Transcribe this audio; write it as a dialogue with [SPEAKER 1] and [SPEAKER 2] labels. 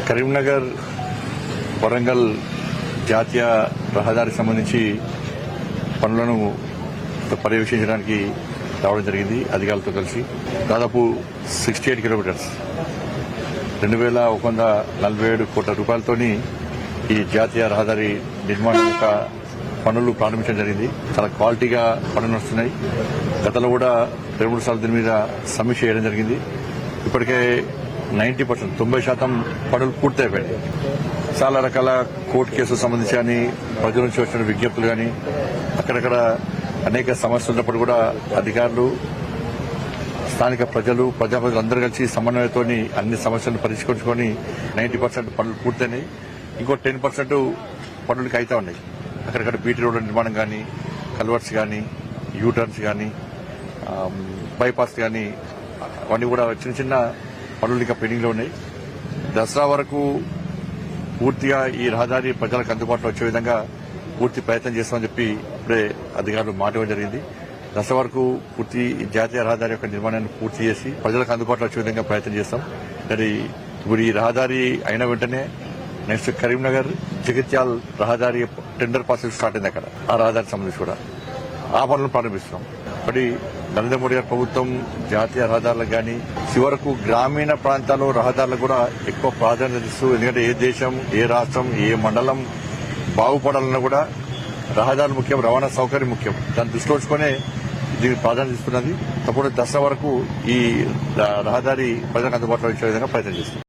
[SPEAKER 1] కరీంనగర్ వరంగల్ జాతీయ రహదారికి సంబంధించి పనులను పర్యవేక్షించడానికి రావడం జరిగింది అధికారులతో కలిసి. దాదాపు 68 కిలోమీటర్స్ 2147 కోట్ల రూపాయలతోని ఈ జాతీయ రహదారి నిర్మాణం యొక్క పనులు ప్రారంభించడం జరిగింది. చాలా క్వాలిటీగా పనులు నడుస్తున్నాయి. గతంలో కూడా 2-3 సార్లు దీని మీద సమీక్ష చేయడం జరిగింది. ఇప్పటికే 90% 90% పనులు పూర్తయిపోయాయి. చాలా రకాల కోర్టు కేసులకు సంబంధించి కానీ ప్రజల నుంచి వచ్చిన విజ్ఞప్తులు కానీ అక్కడక్కడ అనేక సమస్యలు ఉన్నప్పుడు కూడా అధికారులు, స్థానిక ప్రజలు, ప్రజాప్రతినిధులు అందరూ కలిసి సమన్వయంతో అన్ని సమస్యలను పరిష్కరించుకొని 90% పనులు పూర్తయినాయి. ఇంకో 10% పనులకి అయితే ఉన్నాయి. అక్కడక్కడ బీటీ రోడ్ల నిర్మాణం కానీ, కల్వర్ట్స్ కానీ, యూటర్న్స్ కానీ, బైపాస్ కానీ అవన్నీ కూడా చిన్న చిన్న పనులు ఇంకా పెండింగ్ లో ఉన్నాయి. దసరా వరకు పూర్తిగా ఈ రహదారి ప్రజలకు అందుబాటులో వచ్చే విధంగా పూర్తి ప్రయత్నం చేస్తామని చెప్పి ఇప్పుడే అధికారులు మాట ఇవ్వడం జరిగింది. దసరా వరకు పూర్తి జాతీయ రహదారి యొక్క నిర్మాణాన్ని పూర్తి చేసి ప్రజలకు అందుబాటులో వచ్చే విధంగా ప్రయత్నం చేస్తాం. మరి ఇప్పుడు ఈ రహదారి అయిన వెంటనే నెక్స్ట్ కరీంనగర్ జగిత్యాల్ రహదారి టెండర్ ప్రాసెస్ స్టార్ట్ అయింది. అక్కడ ఆ రహదారికి సంబంధించి కూడా ఆ పనులను ప్రారంభిస్తున్నాం. మరి నరేంద్ర మోడీ గారి ప్రభుత్వం జాతీయ రహదారులకు కానీ చివరకు గ్రామీణ ప్రాంతాల్లో రహదారులకు కూడా ఎక్కువ ప్రాధాన్యత ఇస్తూ, ఎందుకంటే ఏ దేశం, ఏ రాష్ట్రం, ఏ మండలం బాగుపడాలన్నా కూడా రహదారులు ముఖ్యం, రవాణా సౌకర్యం ముఖ్యం. దాన్ని దృష్టిలో ఉంచుకునే దీనికి ప్రాధాన్యత ఇస్తున్నది. తప్పకుండా దసరా వరకు ఈ రహదారి ప్రజలకు అందుబాటులో ఇచ్చే విధంగా ప్రయత్నం చేస్తుంది.